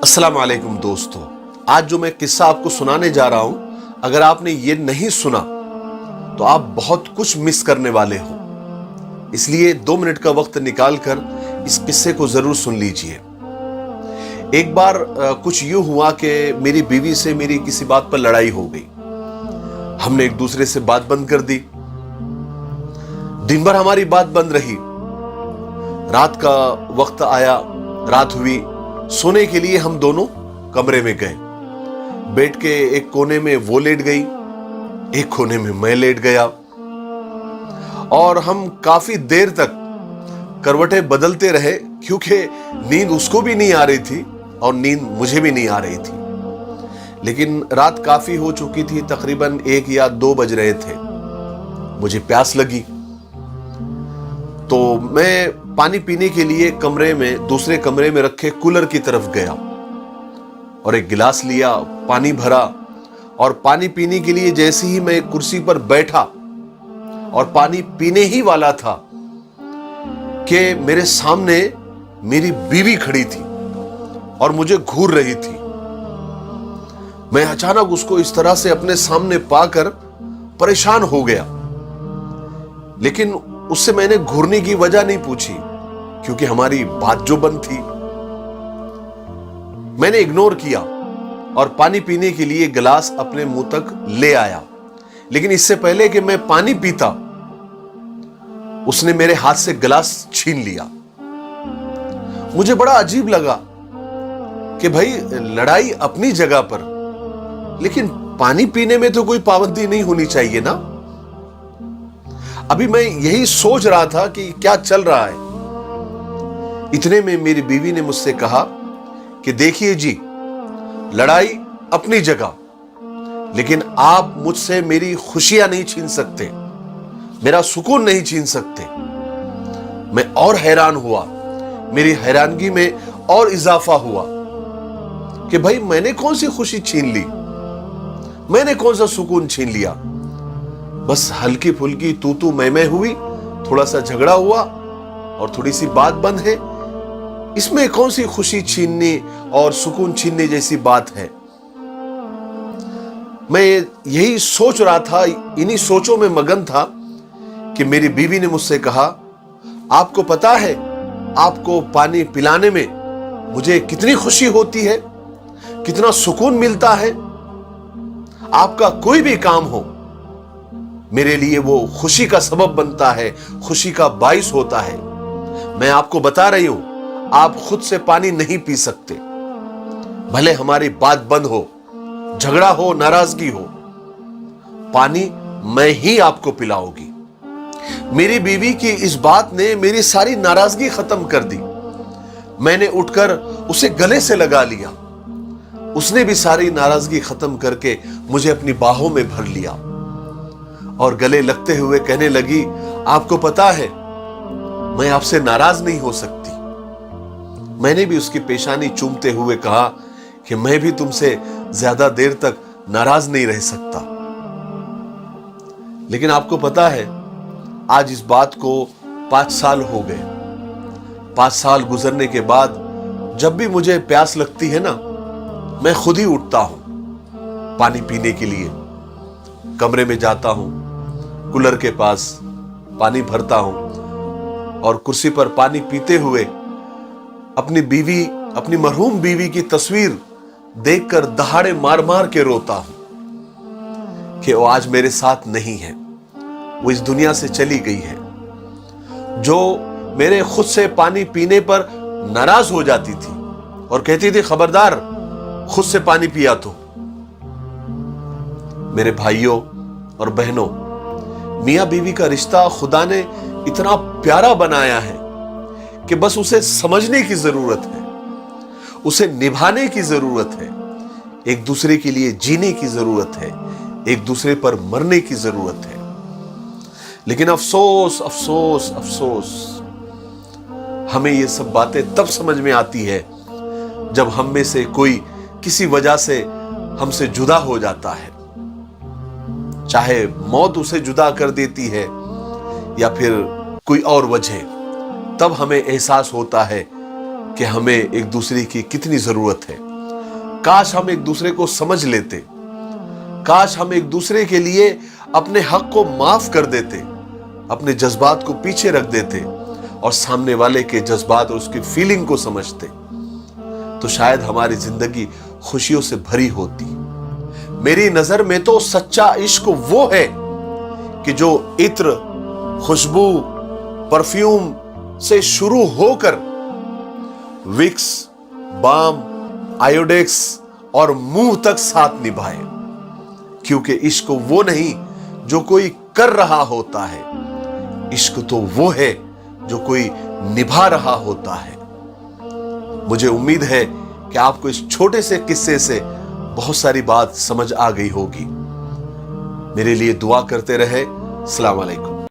अस्सलाम वालेकुम दोस्तों, आज जो मैं किस्सा आपको सुनाने जा रहा हूं, अगर आपने ये नहीं सुना तो आप बहुत कुछ मिस करने वाले हो। इसलिए 2 मिनट का वक्त निकालकर इस किस्से को जरूर सुन लीजिए। एक बार कुछ यूं हुआ कि मेरी बीवी से मेरी किसी बात पर लड़ाई हो गई। हमने एक दूसरे से बात बंद कर दी। दिन भर हमारी बात बंद रही। रात का वक्त आया, रात हुई, सोने के लिए हम दोनों कमरे में गए। बेड के एक कोने में वो लेट गई, एक कोने में मैं लेट गया और हम काफी देर तक करवटें बदलते रहे, क्योंकि नींद उसको भी नहीं आ रही थी और नींद मुझे भी नहीं आ रही थी। लेकिन रात काफी हो चुकी थी, तकरीबन 1 या 2 बज रहे थे। मुझे प्यास लगी तो मैं पानी पीने के लिए दूसरे कमरे में रखे कूलर की तरफ गया और एक गिलास लिया, पानी भरा और पानी पीने के लिए जैसे ही मैं कुर्सी पर बैठा और पानी पीने ही वाला था कि मेरे सामने मेरी बीवी खड़ी थी और मुझे घूर रही थी। मैं अचानक उसको इस तरह से अपने सामने पाकर परेशान हो गया, लेकिन उससे मैंने घूरने की वजह नहीं पूछी, क्योंकि हमारी बात जो बंद थी। मैंने इग्नोर किया और पानी पीने के लिए गिलास अपने मुंह तक ले आया। लेकिन इससे पहले कि मैं पानी पीता, उसने मेरे हाथ से गिलास छीन लिया। मुझे बड़ा अजीब लगा कि भाई, लड़ाई अपनी जगह पर, लेकिन पानी पीने में तो कोई पाबंदी नहीं होनी चाहिए ना। अभी मैं यही सोच रहा था कि क्या चल रहा है। इतने में मेरी बीवी ने मुझसे कहा कि देखिए जी, लड़ाई अपनी जगह, लेकिन आप मुझसे मेरी खुशियां नहीं छीन सकते, मेरा सुकून नहीं छीन सकते। मैं और हैरान हुआ। मेरी हैरानगी में और इजाफा हुआ कि भाई, मैंने कौन सी खुशी छीन ली, मैंने कौन सा सुकून छीन लिया। बस हल्की फुल्की तू मैं हुई, थोड़ा सा झगड़ा हुआ और थोड़ी सी बात बंद है। इसमें कौन सी खुशी छीनने और सुकून छीनने जैसी बात है। मैं यही सोच रहा था, इन्हीं सोचों में मगन था कि मेरी बीवी ने मुझसे कहा, आपको पता है आपको पानी पिलाने में मुझे कितनी खुशी होती है, कितना सुकून मिलता है। आपका कोई भी काम हो, मेरे लिए वो खुशी का सबब बनता है, खुशी का बाइस होता है। मैं आपको बता रही हूं, आप खुद से पानी नहीं पी सकते, भले हमारी बात बंद हो, झगड़ा हो, नाराजगी हो, पानी मैं ही आपको पिलाऊंगी। मेरी बीवी की इस बात ने मेरी सारी नाराजगी खत्म कर दी। मैंने उठकर उसे गले से लगा लिया। उसने भी सारी नाराजगी खत्म करके मुझे अपनी बाहों में भर लिया और गले लगते हुए कहने लगी, आपको पता है मैं आपसे नाराज नहीं हो सकती। मैंने भी उसकी पेशानी चूमते हुए कहा कि मैं भी तुमसे ज्यादा देर तक नाराज नहीं रह सकता। लेकिन आपको पता है, आज इस बात को 5 साल हो गए। 5 साल गुजरने के बाद जब भी मुझे प्यास लगती है ना, मैं खुद ही उठता हूं पानी पीने के लिए। कमरे में जाता हूं, कूलर के पास पानी भरता हूं और कुर्सी पर पानी पीते हुए अपनी मरहूम बीवी की तस्वीर देखकर दहाड़े मार मार के रोता हूं कि वो आज मेरे साथ नहीं है, वो इस दुनिया से चली गई है। जो मेरे खुद से पानी पीने पर नाराज हो जाती थी और कहती थी, खबरदार खुद से पानी पिया तो। मेरे भाइयों और बहनों, मियां बीवी का रिश्ता खुदा ने इतना प्यारा बनाया है कि बस उसे समझने की जरूरत है, उसे निभाने की जरूरत है, एक दूसरे के लिए जीने की जरूरत है, एक दूसरे पर मरने की जरूरत है। लेकिन अफसोस अफसोस अफसोस, हमें ये सब बातें तब समझ में आती है जब हम में से कोई किसी वजह से हमसे जुदा हो जाता है। चाहे मौत उसे जुदा कर देती है या फिर कोई और वजह, तब हमें एहसास होता है कि हमें एक दूसरे की कितनी जरूरत है। काश हम एक दूसरे को समझ लेते, काश हम एक दूसरे के लिए अपने हक को माफ कर देते, अपने जज्बात को पीछे रख देते और सामने वाले के जज्बात और उसकी फीलिंग को समझते, तो शायद हमारी जिंदगी खुशियों से भरी होती। मेरी नजर में तो सच्चा इश्क वो है कि जो इत्र, खुशबू, परफ्यूम से शुरू होकर विक्स, बाम, आयोडेक्स और मुंह तक साथ निभाए। क्योंकि इश्क वो नहीं जो कोई कर रहा होता है, इश्क तो वो है जो कोई निभा रहा होता है। मुझे उम्मीद है कि आपको इस छोटे से किस्से से बहुत सारी बात समझ आ गई होगी। मेरे लिए दुआ करते रहे। अस्सलाम वालेकुम।